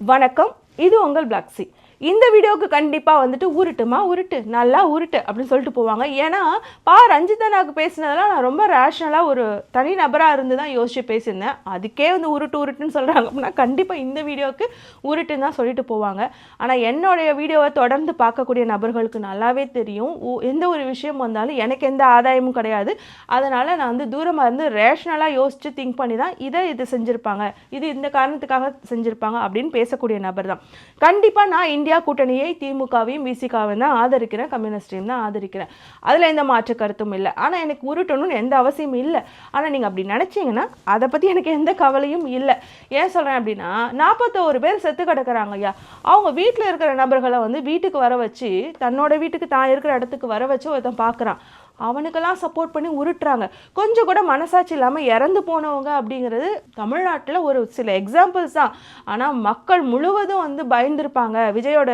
வணக்கம், இது உங்கள் பிளாக்ஸி. இந்த வீடியோவுக்கு கண்டிப்பாக வந்துட்டு உருட்டு நல்லா உருட்டு அப்படின்னு சொல்லிட்டு போவாங்க. ஏன்னா ரஞ்சிதனாக்கு பேசினதெல்லாம் நான் ரொம்ப ரேஷ்னலாக ஒரு தனி நபராக இருந்து தான் யோசிச்சு பேசியிருந்தேன். அதுக்கே வந்து உருட்டுன்னு சொல்கிறாங்க அப்படின்னா கண்டிப்பாக இந்த வீடியோவுக்கு உருட்டுன்னு தான் சொல்லிட்டு போவாங்க. ஆனால் என்னுடைய வீடியோவை தொடர்ந்து பார்க்கக்கூடிய நபர்களுக்கு நல்லாவே தெரியும், எந்த ஒரு விஷயம் வந்தாலும் எனக்கு எந்த ஆதாயமும் கிடையாது. அதனால் நான் வந்து தூரமாக இருந்து ரேஷ்னலாக யோசித்து திங்க் பண்ணி தான் இது செஞ்சுருப்பாங்க, இது இந்த காரணத்துக்காக செஞ்சுருப்பாங்க அப்படின்னு பேசக்கூடிய நபர் தான். கண்டிப்பாக நான் இந்தியா கூட்டணியை திமுகவையும் விசிகாவையும் தான் ஆதரிக்கிறேன், கம்யூனிஸ்டையும் தான் ஆதரிக்கிறேன். அதில் எந்த மாற்று கருத்தும் இல்லை. ஆனால் எனக்கு உருட்டணும்னு எந்த அவசியமும் இல்லை. ஆனால் நீங்கள் அப்படி நினச்சிங்கன்னா அதை பற்றி எனக்கு எந்த கவலையும் இல்லை. ஏன் சொல்கிறேன் அப்படின்னா 41 பேர் செத்து கிடக்கிறாங்க ஐயா. அவங்க வீட்டில் இருக்கிற நபர்களை வந்து வீட்டுக்கு வர வச்சு, தன்னோட வீட்டுக்கு தான் இருக்கிற இடத்துக்கு வர வச்சு ஒருத்தன் பார்க்குறான், அவனுக்கெல்லாம் சப்போர்ட் பண்ணி உருட்டுறாங்க. கொஞ்சம் கூட மனசாட்சி இல்லாமல் இறந்து போனவங்க அப்படிங்கிறது தமிழ்நாட்டில் ஒரு சில எக்ஸாம்பிள்ஸ் தான். ஆனால் மக்கள் முழுவதும் வந்து பயந்துருப்பாங்க, விஜயோட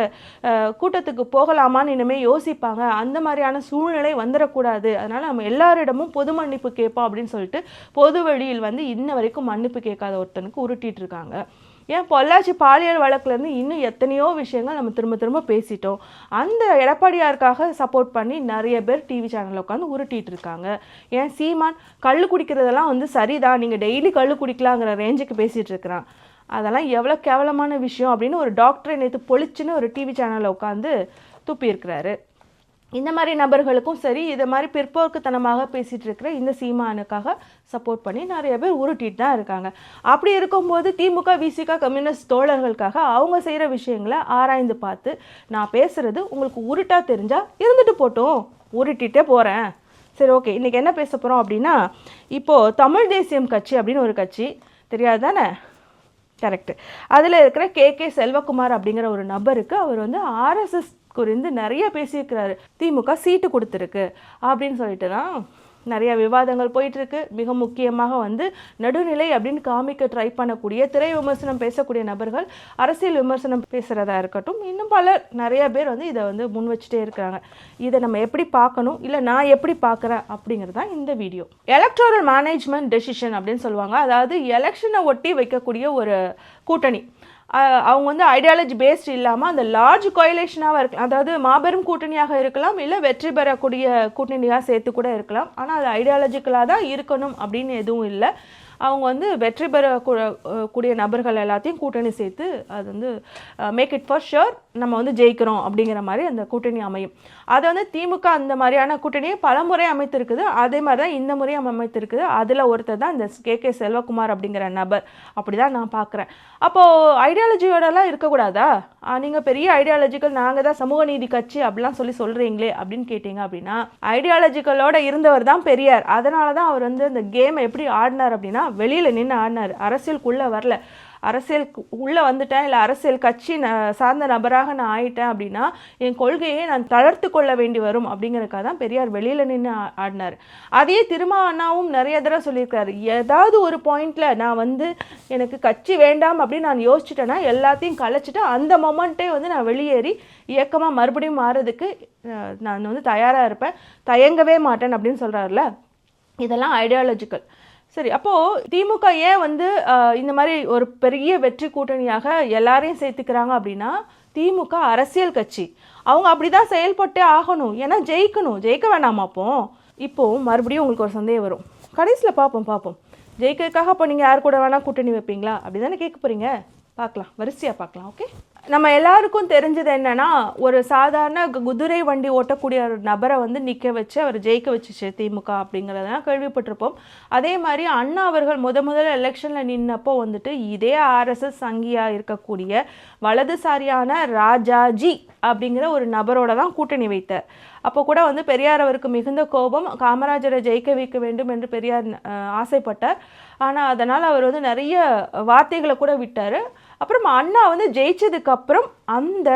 கூட்டத்துக்கு போகலாமான்னு இனிமேல் யோசிப்பாங்க. அந்த மாதிரியான சூழ்நிலை வந்துடக்கூடாது. அதனால் நம்ம எல்லாரிடமும் பொது மன்னிப்பு கேட்போம் அப்படின்னு சொல்லிட்டு பொது வழியில் வந்து இன்ன வரைக்கும் மன்னிப்பு கேட்காத ஒருத்தனுக்கு உருட்டிட்டு இருக்காங்க. ஏன் பொள்ளாச்சி பாலியல் வழக்குலேருந்து இன்னும் எத்தனையோ விஷயங்கள் நம்ம திரும்ப பேசிட்டோம். அந்த எடப்பாடியாருக்காக சப்போர்ட் பண்ணி நிறைய பேர் டிவி சேனலில் உட்காந்து உருட்டிகிட்டு இருக்காங்க. ஏன் சீமான் கல் குடிக்கிறதெல்லாம் வந்து சரிதான், நீங்கள் டெய்லி கல் குடிக்கலாங்கிற ரேஞ்சுக்கு பேசிகிட்டு இருக்கிறான். அதெல்லாம் எவ்வளோ கேவலமான விஷயம் அப்படின்னு ஒரு டாக்டரை நேற்று பொழிச்சுன்னு ஒரு டிவி சேனலில் உட்காந்து துப்பியிருக்கிறாரு. இந்த மாதிரி நபர்களுக்கும் சரி, இதை மாதிரி பிற்போக்குத்தனமாக பேசிகிட்டு இருக்கிற இந்த சீமானுக்காக சப்போர்ட் பண்ணி நிறைய பேர் உருட்டிட்டு தான் இருக்காங்க. அப்படி இருக்கும்போது திமுக விசிக கம்யூனிஸ்ட் தோழர்களுக்காக அவங்க செய்கிற விஷயங்களை ஆராய்ந்து பார்த்து நான் பேசுகிறது உங்களுக்கு உருட்டாக தெரிஞ்சால் இருந்துட்டு போட்டோம், உருட்டிகிட்டே போகிறேன். சரி, ஓகே. இன்றைக்கி என்ன பேச போகிறோம் அப்படின்னா, இப்போது தமிழ் தேசியம் கட்சி அப்படின்னு ஒரு கட்சி தெரியாது தானே? கரெக்டு. அதில் இருக்கிற கே செல்வகுமார் அப்படிங்கிற ஒரு நபருக்கு அவர் வந்து ஆர்எஸ்எஸ் குறித்து நிறைய பேசியிருக்கிறாரு. திமுக சீட்டு கொடுத்துருக்கு அப்படின்னு சொல்லிட்டு தான் நிறைய விவாதங்கள் போயிட்டுருக்கு. மிக முக்கியமாக வந்து நடுநிலை அப்படின்னு காமிக்க ட்ரை பண்ணக்கூடிய, திரை விமர்சனம் பேசக்கூடிய நபர்கள் அரசியல் விமர்சனம் பேசுகிறதா இருக்கட்டும், இன்னும் நிறைய பேர் வந்து இதை வந்து முன் வச்சுட்டே இருக்கிறாங்க. இதை நம்ம எப்படி பார்க்கணும், இல்லை நான் எப்படி பார்க்குறேன் அப்படிங்கிறது தான் இந்த வீடியோ. எலக்ட்ரல் மேனேஜ்மெண்ட் டெசிஷன் அப்படின்னு சொல்லுவாங்க. அதாவது எலெக்ஷனை ஒட்டி வைக்கக்கூடிய ஒரு கூட்டணி. அவங்க வந்து ஐடியாலஜி பேஸ்ட் இல்லாமல் அந்த லார்ஜ் கோயலேஷனாக இருக்கலாம், அதாவது மாபெரும் கூட்டணியாக இருக்கலாம், இல்லை வெற்றி பெறக்கூடிய கூட்டணியாக சேர்த்து கூட இருக்கலாம். ஆனால் அது ஐடியாலஜிக்கலாக தான் இருக்கணும் அப்படின்னு எதுவும் இல்லை. அவங்க வந்து வெற்றி பெறக்கூடிய நபர்கள் எல்லாத்தையும் கூட்டணி சேர்த்து அது வந்து மேக் இட் ஃபார் ஷுர் நம்ம வந்து ஜெயிக்கிறோம் அப்படிங்கிற மாதிரி அந்த கூட்டணி அமையும். அதை வந்து திமுக அந்த மாதிரியான கூட்டணியை பல முறை அமைத்திருக்குது. அதே மாதிரி தான் இந்த முறையும் அமைத்திருக்குது. அதில் ஒருத்தர் தான் இந்த கே செல்வகுமார் அப்படிங்கிற நபர். அப்படி தான் நான் பார்க்குறேன். அப்போது ஐடியாலஜியோடலாம் இருக்கக்கூடாதா? நீங்கள் பெரிய ஐடியாலஜிக்கல், நாங்கள் தான் சமூக நீதி கட்சி அப்படிலாம் சொல்கிறீங்களே அப்படின்னு கேட்டிங்க அப்படின்னா, ஐடியாலஜிக்கலோட இருந்தவர் தான் பெரியார். அதனால தான் அவர் வந்து அந்த கேமை எப்படி ஆடினார் அப்படின்னா, வெளியில் நின்று ஆடினார், அரசியலுக்குள்ளே வரல. அரசியலுக்கு உள்ளே வந்துட்டேன், இல்லை அரசியல் கட்சி சார்ந்த நபராக நான் ஆயிட்டேன் அப்படின்னா என் கொள்கையை நான் தளர்த்து கொள்ள வேண்டி வரும் அப்படிங்கிறதுக்காக தான் பெரியார் வெளியில் நின்று ஆடினார். அதே அண்ணாவும் நிறைய தடவை சொல்லியிருக்காரு, ஏதாவது ஒரு பாயிண்டில் நான் வந்து எனக்கு கட்சி வேண்டாம் அப்படின்னு நான் யோசிச்சுட்டேன்னா எல்லாத்தையும் கலைச்சிட்டு அந்த மொமெண்ட்டே வந்து நான் வெளியேறி இயக்கமாக மறுபடியும் மாறதுக்கு நான் வந்து தயாராக இருப்பேன், தயங்கவே மாட்டேன் அப்படின்னு சொல்கிறாருல. இதெல்லாம் ஐடியாலஜிக்கல். சரி, அப்போது திமுக ஏன் வந்து இந்த மாதிரி ஒரு பெரிய வெற்றி கூட்டணியாக எல்லாரையும் சேர்த்துக்கிறாங்க அப்படின்னா, திமுக அரசியல் கட்சி, அவங்க அப்படி தான் செயல்பட்டே ஆகணும். ஏன்னா ஜெயிக்கணும், ஜெயிக்க வேணாமா? இப்போது மறுபடியும் உங்களுக்கு ஒரு சந்தேகம் வரும், கடைசியில் பார்ப்போம் ஜெயிக்கிறதுக்காக அப்போ நீங்கள் யார் கூட வேணால் கூட்டணி வைப்பீங்களா அப்படி தானே கேட்க போகிறீங்க? பார்க்கலாம், வரிசையாக பார்க்கலாம். ஓகே, நம்ம எல்லாருக்கும் தெரிஞ்சது என்னன்னா, ஒரு சாதாரண குதிரை வண்டி ஓட்டக்கூடிய ஒரு நபரை வந்து நிற்க வச்சு அவர் ஜெயிக்க வச்சுச்சு திமுக அப்படிங்கிறதெல்லாம் கேள்விப்பட்டிருப்போம். அதே மாதிரி அண்ணா அவர்கள் முதல்ல எலெக்ஷனில் நின்னப்போ வந்துட்டு இதே ஆர்எஸ்எஸ் சங்கியாக இருக்கக்கூடிய வலதுசாரியான ராஜாஜி அப்படிங்கிற ஒரு நபரோட தான் கூட்டணி வைத்தார். அப்போ கூட வந்து பெரியார் அவருக்கு மிகுந்த கோபம், காமராஜரை ஜெயிக்க வைக்க வேண்டும் என்று பெரியார் ஆசைப்பட்டார். ஆனால் அதனால் அவர் வந்து நிறைய வார்த்தைகளை கூட விட்டார். அப்புறம் அண்ணா வந்து ஜெயிச்சதுக்கப்புறம் அந்த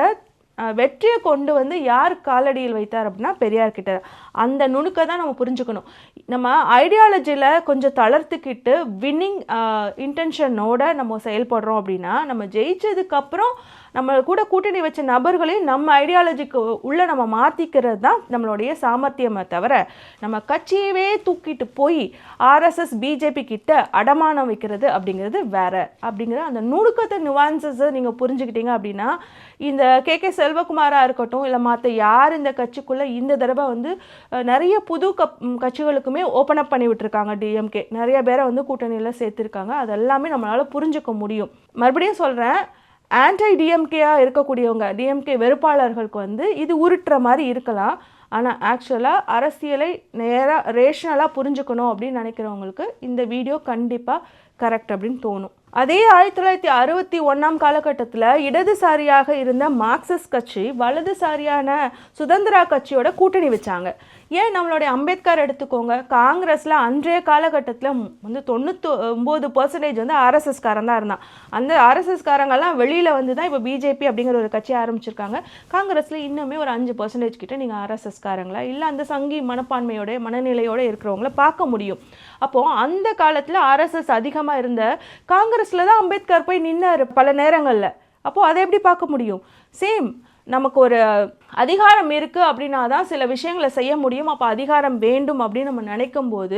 வெற்றியை கொண்டு வந்து யார் காலடியில் வைத்தார் அப்படின்னா பெரியார் கிட்ட. அந்த நுணுக்க தான் நம்ம புரிஞ்சுக்கணும். நம்ம ஐடியாலஜியில் கொஞ்சம் தளர்த்துக்கிட்டு வின்னிங் இன்டென்ஷனோட நம்ம செயல்படுறோம் அப்படின்னா நம்ம ஜெயிச்சதுக்கப்புறம் நம்ம கூட கூட்டணி வச்ச நபர்களையும் நம்ம ஐடியாலஜிக்கு உள்ள நம்ம மாற்றிக்கிறது தான் நம்மளுடைய சாமர்த்தியமே தவிர நம்ம கட்சியவே தூக்கிட்டு போய் ஆர்எஸ்எஸ் பிஜேபி கிட்ட அடமானம் வைக்கிறது அப்படிங்கிறது வேற. அப்படிங்கிற அந்த நுணுக்கத்தை நியூவான்சஸை நீங்கள் புரிஞ்சுக்கிட்டீங்க அப்படின்னா இந்த கே செல்வகுமாராக இருக்கட்டும் இல்லை மற்ற யார் இந்த கட்சிக்குள்ளே இந்த தடவை வந்து நிறைய புது கட்சிகளுக்குமே ஓப்பன் அப் பண்ணி விட்டுருக்காங்க. டிஎம்கே நிறைய பேரை வந்து கூட்டணியில் சேர்த்துருக்காங்க. அதெல்லாமே நம்மளால் புரிஞ்சுக்க முடியும். மறுபடியும் சொல்கிறேன், ஆன்டி டிஎம்கேயாக இருக்கக்கூடியவங்க டிஎம்கே வெறுப்பாளர்களுக்கு வந்து இது உருட்டுற மாதிரி இருக்கலாம். ஆனால் ஆக்சுவலாக அரசியலை நேராக ரேஷனலாக புரிஞ்சுக்கணும் அப்படின்னு நினைக்கிறவங்களுக்கு இந்த வீடியோ கண்டிப்பாக கரெக்ட் அப்படின்னு தோணும். அதே 1961 காலகட்டத்தில் இடதுசாரியாக இருந்த மார்க்சிஸ்ட் கட்சி வலதுசாரியான சுதந்திரா கட்சியோட கூட்டணி வச்சாங்க. ஏன் நம்மளுடைய அம்பேத்கர் எடுத்துக்கோங்க, காங்கிரஸில் அன்றைய காலகட்டத்தில் வந்து 99% வந்து ஆர்எஸ்எஸ்காரன் தான் இருந்தான். அந்த ஆர்எஸ்எஸ்காரங்கெல்லாம் வெளியில் வந்து தான் இப்போ பிஜேபி அப்படிங்கிற ஒரு கட்சி ஆரம்பிச்சிருக்காங்க. காங்கிரஸில் இன்னுமே ஒரு 5% கிட்ட நீங்கள் ஆர்எஸ்எஸ்காரங்களா இல்லை அந்த சங்கி மனப்பான்மையோட மனநிலையோடு இருக்கிறவங்கள பார்க்க முடியும். அப்போது அந்த காலத்தில் ஆர்எஸ்எஸ் அதிகமாக இருந்த காங்கிரஸில் தான் அம்பேத்கர் போய் நின்னார் பல நேரங்களில். அப்போது அதை எப்படி பார்க்க முடியும்? சேம் நமக்கு ஒரு அதிகாரம் இருக்குது அப்படின்னா தான் சில விஷயங்களை செய்ய முடியும். அப்போ அதிகாரம் வேண்டும் அப்படின்னு நம்ம நினைக்கும் போது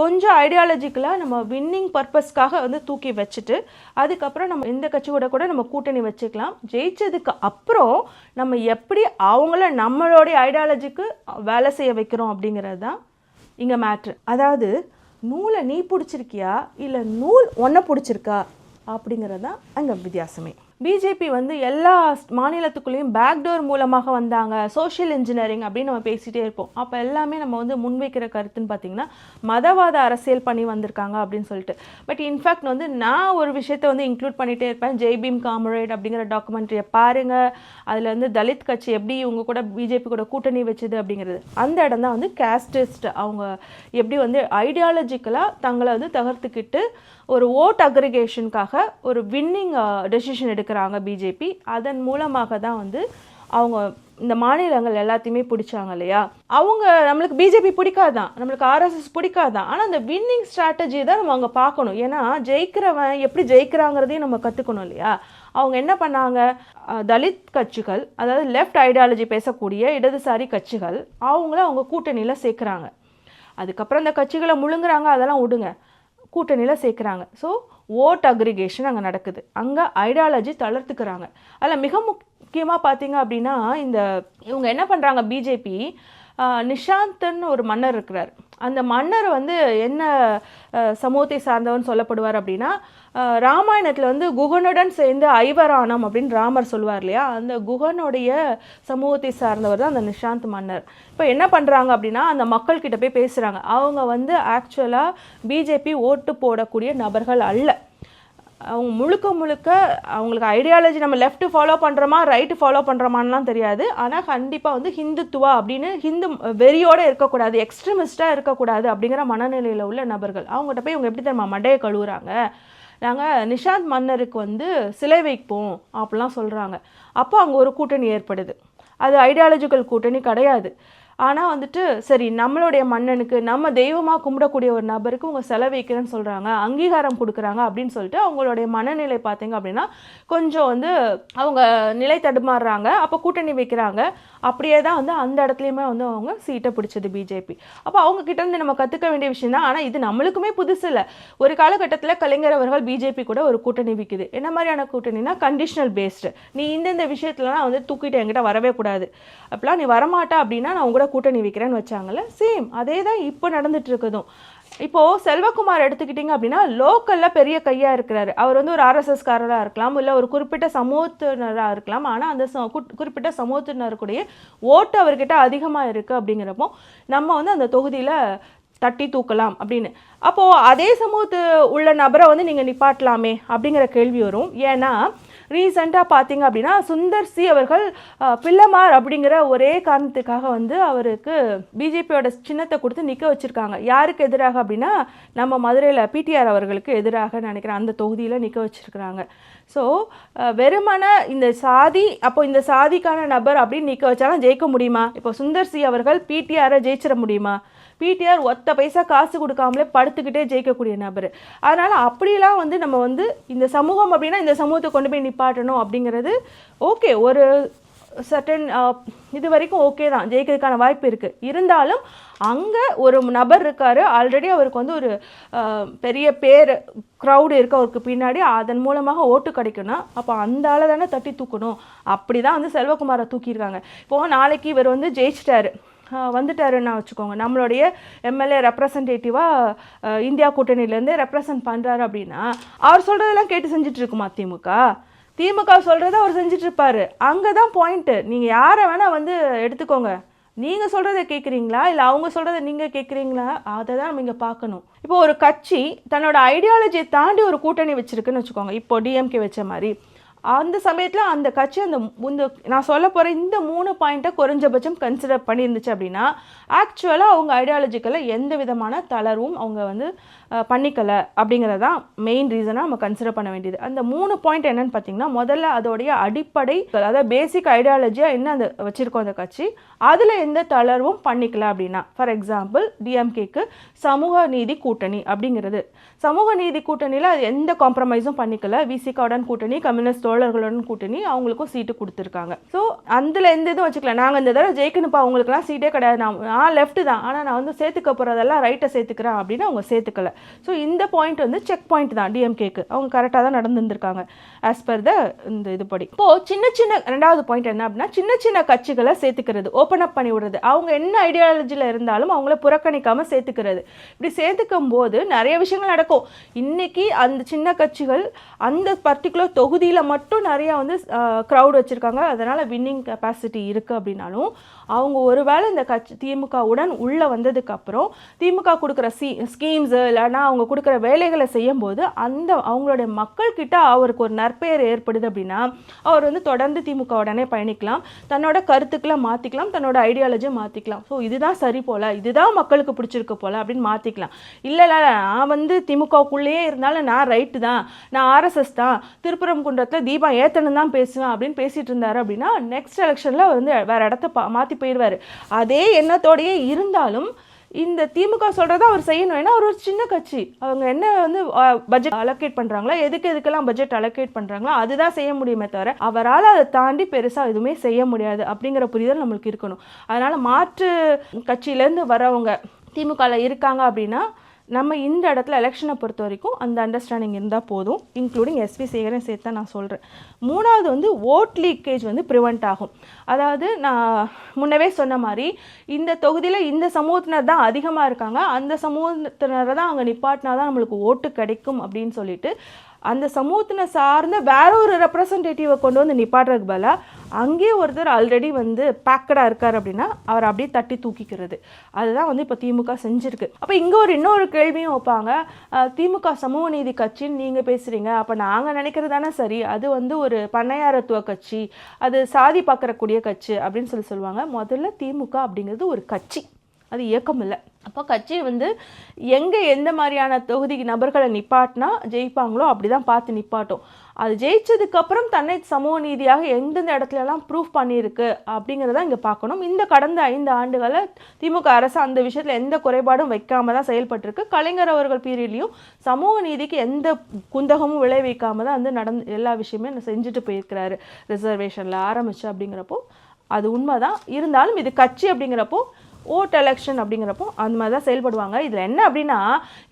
கொஞ்சம் ஐடியாலஜிக்கலாக நம்ம வின்னிங் பர்பஸ்க்காக வந்து தூக்கி வச்சுட்டு அதுக்கப்புறம் நம்ம இந்த கட்சியோட கூட நம்ம கூட்டணி வச்சுக்கலாம். ஜெயிச்சதுக்கு அப்புறம் நம்ம எப்படி அவங்கள நம்மளுடைய ஐடியாலஜிக்கு வேலை செய்ய வைக்கிறோம் அப்படிங்கிறது தான் இங்கே மேட்ரு. அதாவது நூலை நீ பிடிச்சிருக்கியா இல்லை நூல் ஒன்றை பிடிச்சிருக்கா அப்படிங்கிறது தான் அங்கே வித்தியாசமே. பிஜேபி வந்து எல்லா மாநிலத்துக்குள்ளேயும் பேக்டோர் மூலமாக வந்தாங்க, சோஷியல் இன்ஜினியரிங் அப்படின்னு நம்ம பேசிகிட்டே இருப்போம். அப்போ எல்லாமே நம்ம வந்து முன்வைக்கிற கருத்துன்னு பார்த்திங்கன்னா மதவாத அரசியல் பண்ணி வந்திருக்காங்க அப்படின்னு சொல்லிட்டு. பட் இன்ஃபேக்ட் வந்து நான் ஒரு விஷயத்தை வந்து இன்க்ளூட் பண்ணிகிட்டே இருப்பேன். ஜெய்பீம் காம்ரேட் அப்படிங்கிற டாக்குமெண்ட்ரியை பாருங்கள். அதில் வந்து தலித் கட்சி எப்படி இவங்க கூட பிஜேபி கூட கூட்டணி வச்சுது அப்படிங்கிறது. அந்த இடம் தான் வந்து கேஸ்டிஸ்ட் அவங்க எப்படி வந்து ஐடியாலஜிக்கலாக தங்களை வந்து தகர்த்துக்கிட்டு ஒரு ஓட் அக்ரிகேஷனுக்காக ஒரு வின்னிங் டெசிஷன் எடுக்கிறாங்க பிஜேபி. அதன் மூலமாக தான் வந்து அவங்க இந்த மாநிலங்கள் எல்லாத்தையுமே பிடிச்சாங்க இல்லையா. அவங்க நம்மளுக்கு பிஜேபி பிடிக்காதான், நம்மளுக்கு ஆர்எஸ்எஸ் பிடிக்காதான், ஆனால் அந்த வின்னிங் ஸ்ட்ராட்டஜி தான் நம்ம அங்கே பார்க்கணும். ஏன்னா ஜெயிக்கிறவன் எப்படி ஜெயிக்கிறாங்கிறதையும் நம்ம கற்றுக்கணும் இல்லையா. அவங்க என்ன பண்ணாங்க, தலித் கட்சிகள் அதாவது லெஃப்ட் ஐடியாலஜி பேசக்கூடிய இடதுசாரி கட்சிகள் அவங்கள அவங்க கூட்டணியில் சேர்க்குறாங்க. அதுக்கப்புறம் இந்த கட்சிகளை முழுங்குறாங்க, அதெல்லாம் விடுங்க, கூட்டணியில் சேர்க்குறாங்க. ஸோ ஓட் அக்ரிகேஷன் அங்கே நடக்குது. அங்கே ஐடியாலஜி தளர்த்துக்கிறாங்க. அதில் மிக முக்கியமாக பார்த்தீங்க அப்படின்னா இவங்க என்ன பண்ணுறாங்க, பிஜேபி நிஷாந்தன் ஒரு மன்னர் இருக்கிறார். அந்த மன்னர் வந்து என்ன சமூகத்தை சார்ந்தவன் சொல்லப்படுவார் அப்படின்னா ராமாயணத்தில் வந்து குகனுடன் சேர்ந்து ஐவரானம் அப்படின்னு ராமர் சொல்லுவார் இல்லையா. அந்த குகனுடைய சமூகத்தை சார்ந்தவர் தான் அந்த நிஷாந்த் மன்னர். இப்போ என்ன பண்ணுறாங்க அப்படின்னா அந்த மக்கள்கிட்ட போய் பேசுகிறாங்க. அவங்க வந்து ஆக்சுவலாக பிஜேபி ஓட்டு போடக்கூடிய நபர்கள் அல்ல. அவங்க முழுக்க அவங்களுக்கு ஐடியாலஜி நம்ம லெஃப்ட் ஃபாலோ பண்ணுறோமா ரைட்டு ஃபாலோ பண்ணுறோமான்லாம் தெரியாது. ஆனால் கண்டிப்பாக வந்து ஹிந்துத்துவா அப்படின்னு ஹிந்து வெறியோடு இருக்கக்கூடாது, எக்ஸ்ட்ரீமிஸ்ட்டாக இருக்கக்கூடாது அப்படிங்கிற மனநிலையில் உள்ள நபர்கள். அவங்ககிட்ட போய் இவங்க எப்படி தெரியுமா மண்டையை கழுவுறாங்க, நாங்கள் நிஷாந்த் மன்னருக்கு வந்து சிலை வைப்போம் அப்படிலாம் சொல்கிறாங்க. அப்போ அங்கே ஒரு கூட்டணி ஏற்படுது. அது ஐடியாலஜிக்கல் கூட்டணி கிடையாது. ஆனால் வந்துட்டு சரி நம்மளுடைய மன்னனுக்கு நம்ம தெய்வமாக கும்பிடக்கூடிய ஒரு நபருக்கு உங்கள் செலவு வைக்கிறேன்னு சொல்கிறாங்க, அங்கீகாரம் கொடுக்குறாங்க அப்படின்னு சொல்லிட்டு அவங்களுடைய மனநிலை பார்த்தீங்க அப்படின்னா கொஞ்சம் வந்து அவங்க நிலை தடுமாறுறாங்க. அப்போ கூட்டணி வைக்கிறாங்க. அப்படியே தான் வந்து அந்த இடத்துலையுமே வந்து அவங்க சீட்டை பிடிச்சது பிஜேபி. அப்போ அவங்க கிட்டேருந்து நம்ம கற்றுக்க வேண்டிய விஷயம் தான். ஆனால் இது நம்மளுக்குமே புதுசு இல்லை. ஒரு காலகட்டத்தில் கலைஞர் அவர்கள் பிஜேபி கூட ஒரு கூட்டணி விற்குது. என்ன மாதிரியான கூட்டணினா கண்டிஷனல் பேஸ்டு. நீ இந்த விஷயத்துலலாம் வந்து தூக்கிட்டு என்கிட்ட வரவே கூடாது, அப்படிலாம் நீ வரமாட்டா அப்படின்னா நான் உங்க கூட்டணி வைக்கிறேன்னு வச்சாங்கல்ல. சேம் அதே தான் இப்போ நடந்துட்டு இருக்குதும். இப்போது செல்வகுமார் எடுத்துக்கிட்டிங்க அப்படின்னா லோக்கலில் பெரிய கையாக இருக்கிறாரு. அவர் வந்து ஒரு ஆர்எஸ்எஸ்காரராக இருக்கலாம், இல்லை ஒரு குறிப்பிட்ட சமூகத்தினராக இருக்கலாம். ஆனால் அந்த குறிப்பிட்ட சமூகத்தினருக்குடைய ஓட்டு அவர்கிட்ட அதிகமாக இருக்குது. அப்படிங்கிறப்போ நம்ம வந்து அந்த தொகுதியில் தட்டி தூக்கலாம் அப்படின்னு. அப்போது அதே சமூகத்து உள்ள நபரை வந்து நீங்கள் நிப்பாட்டலாமே அப்படிங்கிற கேள்வி வரும். ஏன்னா ரீசெண்டாக பார்த்தீங்க அப்படின்னா சுந்தர் சி அவர்கள் பிள்ளைமார் அப்படிங்கிற ஒரே காரணத்துக்காக வந்து அவருக்கு பிஜேபியோட சின்னத்தை கொடுத்து நிற்க வச்சுருக்காங்க. யாருக்கு எதிராக அப்படின்னா நம்ம மதுரையில் பிடிஆர் அவர்களுக்கு எதிராக நினைக்கிறேன் அந்த தொகுதியில் நிற்க வச்சுருக்கிறாங்க. ஸோ வெறுமன இந்த சாதி, அப்போ இந்த சாதிக்கான நபர் அப்படின்னு நிற்க வச்சாலும் ஜெயிக்க முடியுமா? இப்போ சுந்தர் சி அவர்கள் பிடிஆரை ஜெயிச்சிட முடியுமா? பிடிஆர் ஒத்த பைசா காசு கொடுக்காமலே படுத்துக்கிட்டே ஜெயிக்கக்கூடிய நபர். அதனால் அப்படிலாம் வந்து நம்ம வந்து இந்த சமூகம் அப்படின்னா இந்த சமூகத்தை கொண்டு போய் நிப்பாட்டணும் அப்படிங்கிறது ஓகே, ஒரு சர்டன் இது வரைக்கும் ஓகே தான், ஜெயிக்கிறதுக்கான வாய்ப்பு இருக்குது. இருந்தாலும் அங்கே ஒரு நபர் இருக்கார், ஆல்ரெடி அவருக்கு வந்து ஒரு பெரிய பேர் க்ரௌடு இருக்குது அவருக்கு பின்னாடி, அதன் மூலமாக ஓட்டு கிடைக்கணும். அப்போ அந்த ஆளை தானே தட்டி தூக்கணும். அப்படி தான் வந்து செல்வகுமாரை தூக்கியிருக்காங்க. இப்போது நாளைக்கு இவர் வந்து ஜெயிச்சிட்டாரு, வந்துட்டாருன்னா வச்சுக்கோங்க, நம்மளுடைய எம்எல்ஏ ரெப்ரசன்டேட்டிவாக இந்தியா கூட்டணியிலேருந்து ரெப்ரசன்ட் பண்ணுறாரு அப்படின்னா அவர் சொல்கிறதெல்லாம் கேட்டு செஞ்சுட்டு இருக்குமா திமுக சொல்கிறத அவர் செஞ்சிட்ருப்பார். அங்கே தான் பாயிண்ட்டு. நீங்கள் யாரை வேணால் வந்து எடுத்துக்கோங்க, நீங்கள் சொல்கிறத கேட்குறீங்களா இல்லை அவங்க சொல்கிறத நீங்கள் கேட்குறீங்களா, அதை தான் நம்ம இங்கே பார்க்கணும். இப்போ ஒரு கட்சி தன்னோட ஐடியாலஜியை தாண்டி ஒரு கூட்டணி வச்சுருக்குன்னு வச்சுக்கோங்க, இப்போ டிஎம்கே வச்ச மாதிரி. அந்த சமயத்தில் அந்த கட்சி அந்த நான் சொல்ல போகிற இந்த 3 பாயிண்ட்டை குறைஞ்சபட்சம் கன்சிடர் பண்ணியிருந்துச்சு அப்படின்னா ஆக்சுவலாக அவங்க ஐடியாலஜிக்கலில் எந்த விதமான தளர்வும் அவங்க வந்து பண்ணிக்கலை அப்படிங்கிறது தான் மெயின் ரீசனாக நம்ம கன்சிடர் பண்ண வேண்டியது. அந்த 3 பாயிண்ட் என்னென்னு பார்த்தீங்கன்னா, முதல்ல அதோடைய அடிப்படை, அதாவது பேசிக் ஐடியாலஜியாக என்ன அந்த வச்சுருக்கோம் அந்த கட்சி, அதில் எந்த தளர்வும் பண்ணிக்கல அப்படின்னா, ஃபார் எக்ஸாம்பிள் டிஎம்கேக்கு சமூக நீதி கூட்டணி அப்படிங்கிறது, சமூக நீதி கூட்டணியில் அது எந்த காம்ப்ரமைஸும் பண்ணிக்கல. விசிகாவுடன் கூட்டணி, கம்யூனிஸ்ட் தோழர்களுடன் கூட்டணி, அவங்களுக்கும் சீட்டு கொடுத்துருக்காங்க. ஸோ அதில் எந்த இதுவும் வச்சுக்கலாம். நாங்கள் இந்த தடவை ஜெயிக்கணுப்பா, அவங்களுக்குலாம் சீட்டே கிடையாது, நான் லெஃப்ட் தான், ஆனால் நான் வந்து சேர்த்துக்க போகிறதெல்லாம் ரைட்டை சேர்த்துக்கிறேன் அப்படின்னு அவங்க சேர்த்துக்கல. ஸோ இந்த பாயிண்ட் வந்து செக் பாயிண்ட் தான் டிஎம்கேக்கு, அவங்க கரெக்டாக தான் நடந்துருக்காங்க ஆஸ் பர் த இந்த இதுபடி. இப்போது சின்ன ரெண்டாவது பாயிண்ட் என்ன அப்படின்னா, சின்ன கட்சிகளை சேர்த்துக்கிறது, ஓப்பன் அப் பண்ணி விடுறது, அவங்க என்ன ஐடியாலஜியில் இருந்தாலும் அவங்கள புறக்கணிக்காமல் சேர்த்துக்கிறது. இப்படி சேர்த்துக்கும் போது நிறைய விஷயங்கள் நடக்கும். இன்னைக்கு அந்த சின்ன கட்சிகள் அந்த பர்டிகுலர் தொகுதியில் மட்டும் நிறையா வந்து க்ரௌட் வச்சுருக்காங்க, அதனால் வின்னிங் கெப்பாசிட்டி இருக்குது அப்படின்னாலும் அவங்க ஒருவேளை இந்த கட்சி திமுகவுடன் உள்ளே வந்ததுக்கப்புறம் திமுக கொடுக்குற ஸ்கீம்ஸு இல்லைனா அவங்க கொடுக்குற வேலைகளை செய்யும்போது அந்த அவங்களுடைய மக்கள்கிட்ட அவருக்கு ஒரு நற்பெயர் ஏற்படுது அப்படின்னா அவர் வந்து தொடர்ந்து திமுக உடனே பயணிக்கலாம், தன்னோட கருத்துக்களை மாற்றிக்கலாம், தன்னோட ஐடியாலஜியை மாற்றிக்கலாம். ஸோ இதுதான் சரி போல், இதுதான் மக்களுக்கு பிடிச்சிருக்கு போல் அப்படின்னு மாற்றிக்கலாம். இல்லை நான் வந்து திமுகவுக்குள்ளேயே இருந்தாலும் நான் ரைட்டு தான், நான் ஆர்எஸ்எஸ் தான், திருப்பரங்குன்றத்தில் தீபா ஏத்தனம் தான் பேசுவேன் அப்படின்னு பேசிகிட்டு இருந்தார் அப்படின்னா நெக்ஸ்ட் எலெக்ஷனில் அவர் வந்து வேறு இடத்த மாற்றி போயிடுவார். அதே எண்ணத்தோடையே இருந்தாலும் இந்த திமுக சொல்கிறத அவர் செய்யணும். ஏன்னா அவர் ஒரு சின்ன கட்சி, அவங்க என்ன வந்து பட்ஜெட் அலோகேட் பண்ணுறாங்களா, எதுக்கெல்லாம் பட்ஜெட் அலோகேட் பண்ணுறாங்களோ அதுதான் செய்ய முடியுமே தவிர அவரால் அதை தாண்டி பெருசாக எதுவுமே செய்ய முடியாது அப்படிங்கிற புரிதல் நம்மளுக்கு இருக்கணும். அதனால் மாற்று கட்சியிலேருந்து வரவங்க திமுகவில் இருக்காங்க அப்படின்னா நம்ம இந்த இடத்துல எலெக்ஷனை பொறுத்த வரைக்கும் அந்த அண்டர்ஸ்டாண்டிங் இருந்தால் போதும், இன்க்ளூடிங் எஸ்வி சேகரையும் சேர்த்து தான் நான் சொல்கிறேன். மூணாவது வந்து ஓட் லீக்கேஜ் வந்து ப்ரிவெண்ட் ஆகும். அதாவது நான் முன்னவே சொன்ன மாதிரி இந்த தொகுதியில் இந்த சமூகத்தினர் தான் அதிகமாக இருக்காங்க, அந்த சமூகத்தினரை தான் அங்கே நிப்பாட்டினா தான் நம்மளுக்கு ஓட்டு கிடைக்கும் அப்படின்னு சொல்லிட்டு அந்த சமூகத்தினை சார்ந்த வேற ஒரு ரெப்ரசன்டேட்டிவை கொண்டு வந்து நிப்பாட்டுறதுக்கு பதிலாக அங்கேயே ஒருத்தர் ஆல்ரெடி வந்து பேக்கடாக இருக்கார் அப்படின்னா அவர் அப்படியே தட்டி தூக்கிக்கிறது. அதுதான் வந்து இப்போ திமுக செஞ்சுருக்கு. அப்போ இங்கே இன்னொரு கேள்வியும் வைப்பாங்க, திமுக சமூக நீதி கட்சின்னு நீங்கள் பேசுகிறீங்க, அப்போ நாங்கள் நினைக்கிறது தானே சரி, அது வந்து ஒரு பண்ணையாரத்துவ கட்சி, அது சாதி பார்க்கறக்கூடிய கட்சி அப்படின்னு சொல்லுவாங்க. முதல்ல திமுக அப்படிங்கிறது ஒரு கட்சி, அது இயக்கம் இல்லை. அப்போ கட்சி வந்து எங்கே எந்த மாதிரியான தொகுதிக்கு நபர்களை நிப்பாட்டினா ஜெயிப்பாங்களோ அப்படி தான் பார்த்து நிப்பாட்டும். அது ஜெயிச்சதுக்கப்புறம் தன்னை சமூக நீதியாக எந்தெந்த இடத்துலலாம் ப்ரூஃப் பண்ணியிருக்கு அப்படிங்கிறத இங்கே பார்க்கணும். இந்த கடந்த 5 ஆண்டுகளில் திமுக அரசு அந்த விஷயத்தில் எந்த குறைபாடும் வைக்காம தான் செயல்பட்டிருக்கு. கலைஞர் அவர்கள் பீரியட்லேயும் சமூக நீதிக்கு எந்த குந்தகமும் விளைவிக்காம தான் வந்து எல்லா விஷயமே செஞ்சுட்டு போயிருக்கிறாரு. ரிசர்வேஷனில் ஆரம்பிச்சு அப்படிங்கிறப்போ அது உண்மை தான். இருந்தாலும் இது கட்சி அப்படிங்கிறப்போ ஓட் எலெக்ஷன் அப்படிங்கிறப்போ அந்த மாதிரி தான் செயல்படுவாங்க. இதில் என்ன அப்படின்னா,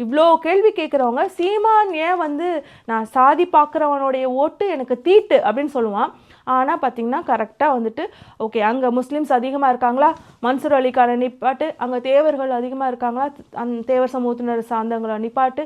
இவ்வளோ கேள்வி கேட்குறவங்க சீமான் ஏன் வந்து நான் சாதி பார்க்குறவனுடைய ஓட்டு எனக்கு தீட்டு அப்படின்னு சொல்லுவான். ஆனால் பார்த்திங்கன்னா கரெக்டாக வந்துட்டு ஓகே அங்கே முஸ்லீம்ஸ் அதிகமாக இருக்காங்களா, மன்சூர் அலிக்கான நிப்பாட்டு, அங்கே தேவர்கள் அதிகமாக இருக்காங்களா, அந்த தேவர் சமூகத்தினர் சார்ந்தவங்களை நிப்பாட்டு,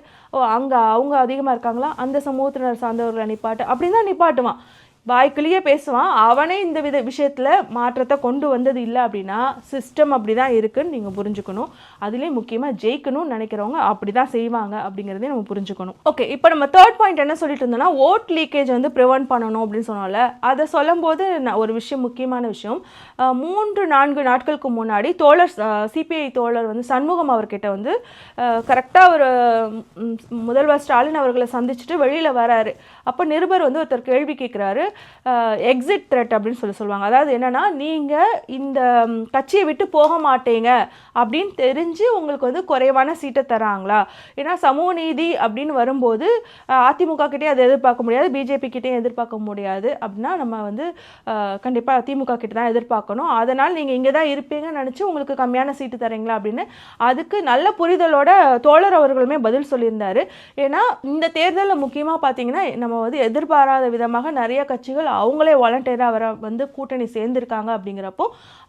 அங்கே அவங்க அதிகமாக இருக்காங்களா, அந்த சமூகத்தினர் சார்ந்தவர்களை நிப்பாட்டு அப்படின்னு தான் நிப்பாட்டுவான். வாய்க்குள்ளேயே பேசுவான். அவனே இந்த விஷயத்தில் மாற்றத்தை கொண்டு வந்தது இல்லை அப்படின்னா சிஸ்டம் அப்படி தான் இருக்குன்னு நீங்கள் புரிஞ்சுக்கணும். அதுலேயும் முக்கியமாக ஜெயிக்கணும்னு நினைக்கிறவங்க அப்படி தான் செய்வாங்க அப்படிங்கிறதையும் நம்ம புரிஞ்சுக்கணும். ஓகே, இப்போ நம்ம தேர்ட் பாயிண்ட் என்ன சொல்லிட்டு இருந்தோம்னா ஓட் லீக்கேஜ் வந்து ப்ரிவென்ட் பண்ணணும் அப்படின்னு சொன்னால அதை சொல்லும் போது ஒரு விஷயம், முக்கியமான விஷயம், 3-4 நாட்களுக்கு முன்னாடி தோழர் சிபிஐ தோழர் வந்து சண்முகம் அவர்கிட்ட வந்து கரெக்டாக ஒரு முதல்வர் ஸ்டாலின் அவர்களை சந்திச்சுட்டு வெளியில் வராரு. அப்போ நிருபர் வந்து ஒருத்தர் கேள்வி கேட்குறாரு, எக்ஸிட் த்ரெட் அப்படின்னு சொல்லுவாங்க. அதாவது என்னன்னா, நீங்கள் இந்த கட்சியை விட்டு போக மாட்டீங்க அப்படின்னு தெரிஞ்சு உங்களுக்கு வந்து குறைவான சீட்டை தராங்களா? ஏன்னா சமூக நீதி அப்படின்னு வரும்போது அதிமுக கிட்டே அதை எதிர்பார்க்க முடியாது, பிஜேபி கிட்டேயும் எதிர்பார்க்க முடியாது. அப்படின்னா நம்ம வந்து கண்டிப்பாக திமுக கிட்ட தான் எதிர்பார்க்கணும். அதனால் நீங்கள் இங்கே தான் இருப்பீங்கன்னு நினச்சி உங்களுக்கு கம்மியான சீட்டு தரீங்களா அப்படின்னு அதுக்கு நல்ல புரிதலோட தோழர் அவர்களுமே பதில் சொல்லியிருந்தாரு. ஏன்னா இந்த தேர்தலில் முக்கியமாக பார்த்தீங்கன்னா நம்ம வந்து எதிர்பாராத விதமாக நிறைய கட்சிகள் அவங்களே வாலண்டியராக வர வந்து கூட்டணி சேர்ந்திருக்காங்க. அப்படிங்கிறப்போ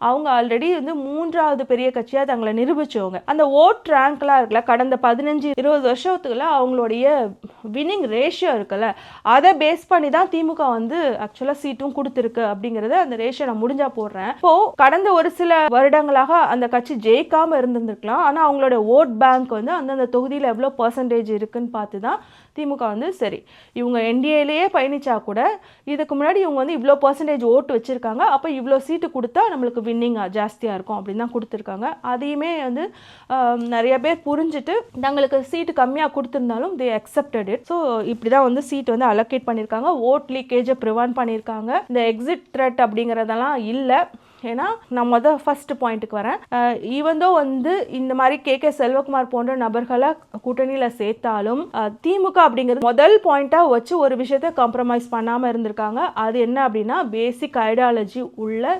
அவங்க ஆல்ரெடி வந்து 3வது பெரிய கட்சியாக தங்களை நிரூபிச்சவங்க. அந்த ஓட் ரேங்க்லாம் இருக்குல்ல, கடந்த 15-20 வருஷத்துக்குள்ள அவங்களுடைய வின்னிங் ரேஷியோ இருக்குல்ல, அதை பேஸ் பண்ணி தான் திமுக வந்து ஆக்சுவலாக சீட்டும் கொடுத்துருக்கு அப்படிங்கிறத அந்த ரேஷியோ நான் முடிஞ்சா போடுறேன். இப்போ கடந்த ஒரு சில வருடங்களாக அந்த கட்சி ஜெயிக்காம இருந்திருக்கலாம். ஆனால் அவங்களோட ஓட் பேங்க் வந்து அந்தந்த தொகுதியில் எவ்வளோ பர்சன்டேஜ் இருக்குன்னு பார்த்து தான் திமுக வந்து சரி இவங்க என்டிஏலேயே பயணிச்சா கூட இதுக்கு முன்னாடி இவங்க வந்து இவ்வளோ பர்சன்டேஜ் ஓட்டு வச்சுருக்காங்க, அப்போ இவ்வளோ சீட்டு கொடுத்தா நம்மளுக்கு வின்னிங் ஜாஸ்தியாக இருக்கும் அப்படின்னு தான் கொடுத்துருக்காங்க. அதையுமே வந்து நிறைய பேர் புரிஞ்சுட்டு தங்களுக்கு சீட்டு கம்மியாக கொடுத்துருந்தாலும் தே அக்செப்டட் இட். ஸோ இப்படி தான் வந்து சீட் வந்து அலோகேட் பண்ணியிருக்காங்க. ஓட் லீக்கேஜை ப்ரிவென்ட் பண்ணியிருக்காங்க. இந்த எக்ஸிட் த்ரெட் அப்படிங்கிறதெல்லாம் இல்லை. ஏன்னா நான் ஃபர்ஸ்ட் பாயிண்ட்டுக்கு வரேன். ஈவந்தோ வந்து இந்த மாதிரி கே செல்வகுமார் போன்ற நபர்களை கூட்டணியில் சேர்த்தாலும் திமுக அப்படிங்கிறது முதல் பாயிண்டாக வச்சு ஒரு விஷயத்தை காம்ப்ரமைஸ் பண்ணாமல் இருந்திருக்காங்க. அது என்ன அப்படின்னா, பேசிக் ஐடியாலஜி உள்ள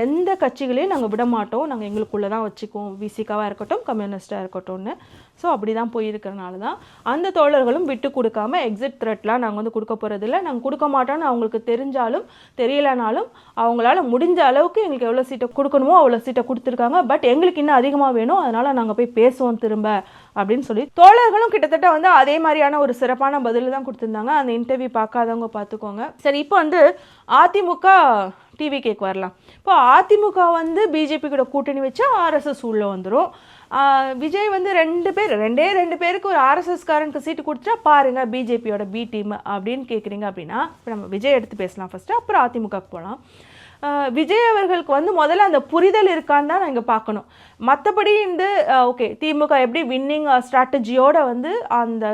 எந்த கட்சிகளையும் நாங்கள் விட மாட்டோம், நாங்கள் எங்களுக்குள்ளே தான் வச்சுக்குவோம், விசிகாவாக இருக்கட்டும் கம்யூனிஸ்டாக இருக்கட்டும்னு. ஸோ அப்படி தான் போயிருக்கிறனால தான் அந்த தோழர்களும் விட்டு கொடுக்காம எக்ஸிட் த்ரெட்லாம் நாங்கள் வந்து கொடுக்க போகிறதில்ல, நாங்கள் கொடுக்க மாட்டோம்னு அவங்களுக்கு தெரிஞ்சாலும் தெரியலனாலும் அவங்களால முடிஞ்ச அளவுக்கு எங்களுக்கு எவ்வளோ சீட்டை கொடுக்கணுமோ அவ்வளோ சீட்டை கொடுத்துருக்காங்க. பட் எங்களுக்கு இன்னும் அதிகமாக வேணும், அதனால் நாங்கள் போய் பேசுவோம் திரும்ப அப்படின்னு சொல்லி தோழர்களும் கிட்டத்தட்ட வந்து அதே மாதிரியான ஒரு சிறப்பான பதில் தான் கொடுத்துருந்தாங்க. அந்த இன்டர்வியூ பார்க்காதவங்க பார்த்துக்கோங்க. சரி, இப்போ வந்து அதிமுக டிவிகேக்கு வரலாம். இப்போ அதிமுக வந்து பிஜேபி கூட கூட்டணி வச்சா ஆர்எஸ்எஸ் உள்ளே வந்துடும். விஜய் வந்து ரெண்டு பேருக்கு ஒரு ஆர்எஸ்எஸ்காரனுக்கு சீட்டு கொடுத்துட்டா பாருங்க பிஜேபியோட பி டீம் அப்படின்னு கேட்குறீங்க. அப்படின்னா இப்போ நம்ம விஜய் எடுத்து பேசலாம் ஃபஸ்ட்டு, அப்புறம் அதிமுகக்கு போகலாம். விஜய் அவர்களுக்கு வந்து முதல்ல அந்த புரிதல் இருக்கான்னு தான் நான் இங்கே பார்க்கணும். மற்றபடி இந்த ஓகே திமுக எப்படி வின்னிங் ஸ்ட்ராட்டஜியோடு வந்து அந்த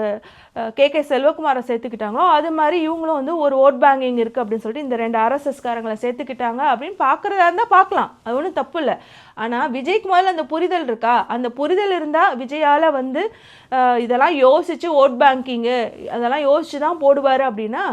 கே செல்வகுமாரை சேர்த்துக்கிட்டாங்களோ அது மாதிரி இவங்களும் வந்து ஒரு ஓட் பேங்கிங் இருக்குது அப்படின்னு சொல்லிட்டு இந்த 2 ஆர்எஸ்எஸ்காரங்களை சேர்த்துக்கிட்டாங்க அப்படின்னு பார்க்குறதா இருந்தால் பார்க்கலாம், அது ஒன்றும் தப்பு இல்லை. ஆனால் விஜய்க்கு முதல்ல அந்த புரிதல் இருக்கா? அந்த புரிதல் இருந்தால் விஜயால் வந்து இதெல்லாம் யோசித்து ஓட் பேங்கிங்கு அதெல்லாம் யோசித்து தான் போடுவார் அப்படின்னா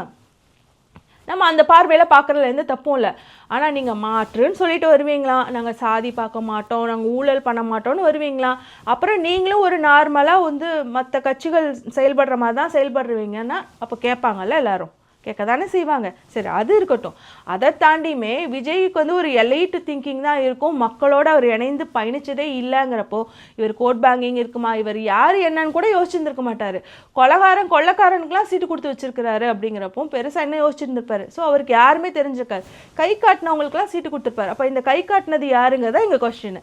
நம்ம அந்த பார்வையில் பார்க்குறதுல எந்த தப்பும் இல்லை. ஆனால் நீங்கள் மாற்றுன்னு சொல்லிட்டு வருவீங்களா, நாங்கள் சாதி பார்க்க மாட்டோம், நாங்கள் ஊழல் பண்ண மாட்டோம்னு வருவீங்களா, அப்புறம் நீங்களும் ஒரு நார்மலாக வந்து மற்ற கட்சிகள் செயல்படுற மாதிரி தான் செயல்படுறீங்கன்னா அப்போ கேட்பாங்கல்ல, எல்லாரும் கேட்க தானே செய்வாங்க. சரி, அது இருக்கட்டும். அதை தாண்டியுமே விஜய்க்கு வந்து ஒரு எலைட் திங்கிங் தான் இருக்கும். மக்களோட அவர் இணைந்து பயணிச்சதே இல்லைங்கிறப்போ இவர் கோட் பேங்கிங் இருக்குமா, இவர் யார் என்னன்னு கூட யோசிச்சுருந்துருக்க மாட்டார். கொள்ளக்காரனுக்குலாம் சீட்டு கொடுத்து வச்சிருக்கிறாரு அப்படிங்கிறப்போ பெருசாக என்ன யோசிச்சுருந்துருப்பாரு. ஸோ அவருக்கு யாருமே தெரிஞ்சிருக்காரு. கை காட்டினவங்களுக்குலாம் சீட்டு கொடுத்துருப்பாரு. அப்போ இந்த கை காட்டினது யாருங்கிறதா எங்கள் கொஸ்டின்.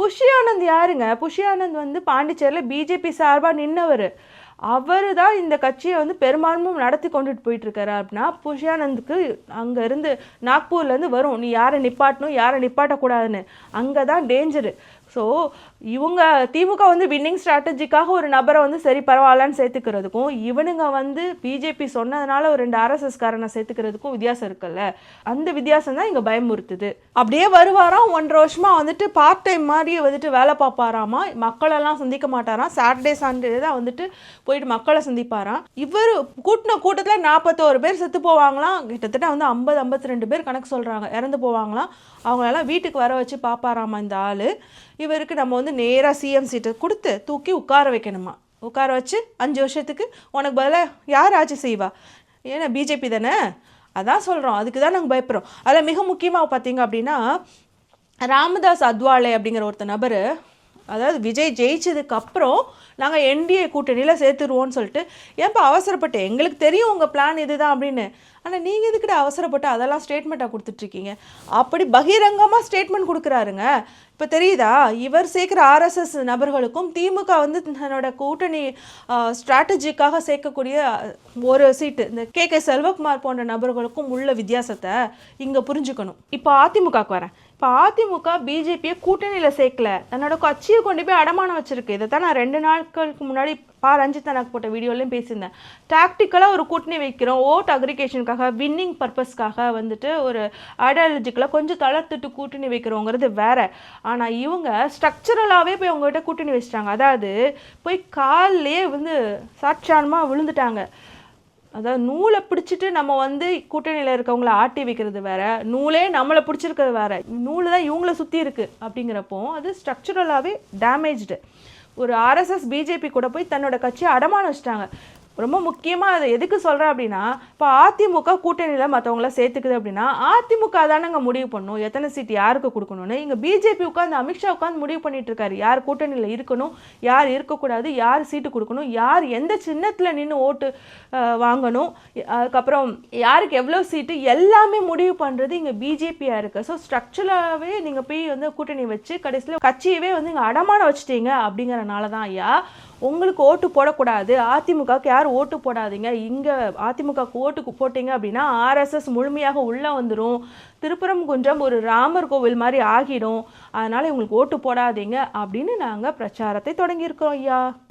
புஷி ஆனந்த் யாருங்க? புஷி ஆனந்த் வந்து பாண்டிச்சேரியில் பிஜேபி சார்பாக நின்னவர். அவர் தான் இந்த கட்சியை வந்து பெரும்பான்மையும் நடத்தி கொண்டுட்டு போயிட்டுருக்காரு. அப்படின்னா புஷியானந்துக்கு அங்கேருந்து நாக்பூர்லேருந்து வரும், நீ யாரை நிப்பாட்டணும் யாரை நிப்பாட்டக்கூடாதுன்னு, அங்கே தான் டேஞ்சரு. ஸோ இவங்க திமுக வந்து வின்னிங் ஸ்ட்ராட்டஜிக்காக ஒரு நபரை வந்து சரி பரவாயில்லன்னு சேர்த்துக்கிறதுக்கும் இவனுங்க வந்து பிஜேபி சொன்னதுனால ஒரு 2 ஆர்எஸ்எஸ்காரனை சேர்த்துக்கிறதுக்கும் வித்தியாசம் இருக்குல்ல. அந்த வித்தியாசம் தான் இங்கே பயமுறுத்துது. அப்படியே வருவாராம் 1.5 வருஷமாக வந்துட்டு பார்ட் டைம் மாதிரி வந்துட்டு வேலை பார்ப்பாராமா, மக்களெல்லாம் சந்திக்க மாட்டாராம். சாட்டர்டே சண்டே தான் வந்துட்டு போயிட்டு மக்களை சந்திப்பாராம். இவர் கூட்டத்தில் 41 பேர் செத்து போவாங்களாம், கிட்டத்தட்ட வந்து 50-52 பேர் கணக்கு சொல்கிறாங்க இறந்து போவாங்களாம். அவங்களெல்லாம் வீட்டுக்கு வர வச்சு பார்ப்பாராமா இந்த ஆள். இவருக்கு நம்ம வந்து நேராக சிஎம் சீட்டை கொடுத்து தூக்கி உட்கார வைக்கணுமா, உட்கார வச்சு 5 வருஷத்துக்கு உனக்கு பதிலாக யார் ஆட்சி செய்வா? ஏன்னா பிஜேபி தானே, அதான் சொல்கிறோம், அதுக்கு தான் நாங்கள் பயப்படுறோம். அதில் மிக முக்கியமாக பார்த்தீங்க அப்படின்னா ராமதாஸ் அத்வாலே அப்படிங்கிற ஒருத்த நபர் அதாவது விஜய் ஜெயிச்சதுக்கு அப்புறம் நாங்கள் என்டிஏ கூட்டணியில் சேர்த்துருவோம்னு சொல்லிட்டு ஏன்ப்பா அவசரப்பட்டு எங்களுக்கு தெரியும் உங்கள் பிளான் இதுதான் அப்படின்னு. ஆனால் நீங்கள் எதுக்கிட்ட அவசரப்பட்டு அதெல்லாம் ஸ்டேட்மெண்ட்டாக கொடுத்துட்ருக்கீங்க? அப்படி பகிரங்கமாக ஸ்டேட்மெண்ட் கொடுக்குறாருங்க. இப்போ தெரியுதா, இவர் சேர்க்குற ஆர்எஸ்எஸ் நபர்களுக்கும் திமுக வந்து தன்னோட கூட்டணி ஸ்ட்ராட்டஜிக்காக சேர்க்கக்கூடிய ஒரு சீட்டு இந்த கே செல்வகுமார் போன்ற நபர்களுக்கும் உள்ள வித்தியாசத்தை இங்கே புரிஞ்சுக்கணும். இப்போ அதிமுகவுக்கு வரேன். இப்போ அதிமுக பிஜேபியை கூட்டணியில் சேர்க்கல, தன்னோட கட்சியை கொண்டு போய் அடமானம் வச்சிருக்கு. இதை தான் நான் 2 நாட்களுக்கு முன்னாடி ரஞ்சித் அண்ணாக்கு போட்ட வீடியோலையும் பேசியிருந்தேன். டாக்டிக்கலாக ஒரு கூட்டணி வைக்கிறோம், ஓட் அக்ரிகேஷனுக்காக, வின்னிங் பர்பஸ்க்காக வந்துட்டு ஒரு ஐடியாலஜிக்கலாக கொஞ்சம் தளர்த்துட்டு கூட்டணி வைக்கிறோங்கிறது வேற. ஆனால் இவங்க ஸ்ட்ரக்சரலாகவே போய் அவங்ககிட்ட கூட்டணி வச்சிட்டாங்க. அதாவது போய் காலிலே வந்து சாட்சானமாக விழுந்துட்டாங்க. அதாவது நூலை பிடிச்சிட்டு நம்ம வந்து கூட்டணியில் இருக்கவங்கள ஆட்டி வைக்கிறது வேற, நூலே நம்மளை பிடிச்சிருக்கிறது வேற. நூல் தான் இவங்கள சுற்றி இருக்குது. அப்படிங்கிறப்போ அது ஸ்ட்ரக்சரலாகவே டேமேஜ்டு. ஒரு ஆர்எஸ்எஸ் பிஜேபி கூட போய் தன்னோட கட்சியை அடமானம் வச்சிட்டாங்க. ரொம்ப முக்கியமாக அதை எதுக்கு சொல்கிறேன் அப்படின்னா, இப்போ அதிமுக கூட்டணியில் மற்றவங்கள சேர்த்துக்குது அப்படின்னா அதிமுக தானங்க முடிவு பண்ணணும் எத்தனை சீட் யாருக்கு கொடுக்கணும்னு. இங்கே பிஜேபி உட்காந்து அமித்ஷா உட்காந்து முடிவு பண்ணிட்டு இருக்காரு யார் கூட்டணியில் இருக்கணும், யார் இருக்கக்கூடாது, யார் சீட்டு கொடுக்கணும், யார் எந்த சின்னத்தில் நின்று ஓட்டு வாங்கணும், அதுக்கப்புறம் யாருக்கு எவ்வளோ சீட்டு, எல்லாமே முடிவு பண்ணுறது இங்கே பிஜேபியாக இருக்குது. ஸோ ஸ்ட்ரக்சராகவே நீங்கள் போய் வந்து கூட்டணி வச்சு கடைசியில் கட்சியவே வந்து இங்கே அடமானம் வச்சுட்டீங்க. அப்படிங்கிறனால தான் ஐயா உங்களுக்கு ஓட்டு போடக்கூடாது, அதிமுகவுக்கு யாரும் ஓட்டு போடாதீங்க, இங்கே அதிமுகவுக்கு ஓட்டு போட்டிங்க அப்படின்னா ஆர்எஸ்எஸ் முழுமையாக உள்ளே வந்துடும், திருப்பரங்குன்றம் ஒரு ராமர் கோவில் மாதிரி ஆகிடும், அதனால் இவங்களுக்கு ஓட்டு போடாதீங்க அப்படின்னு நாங்கள் பிரச்சாரத்தை தொடங்கியிருக்கிறோம் ஐயா.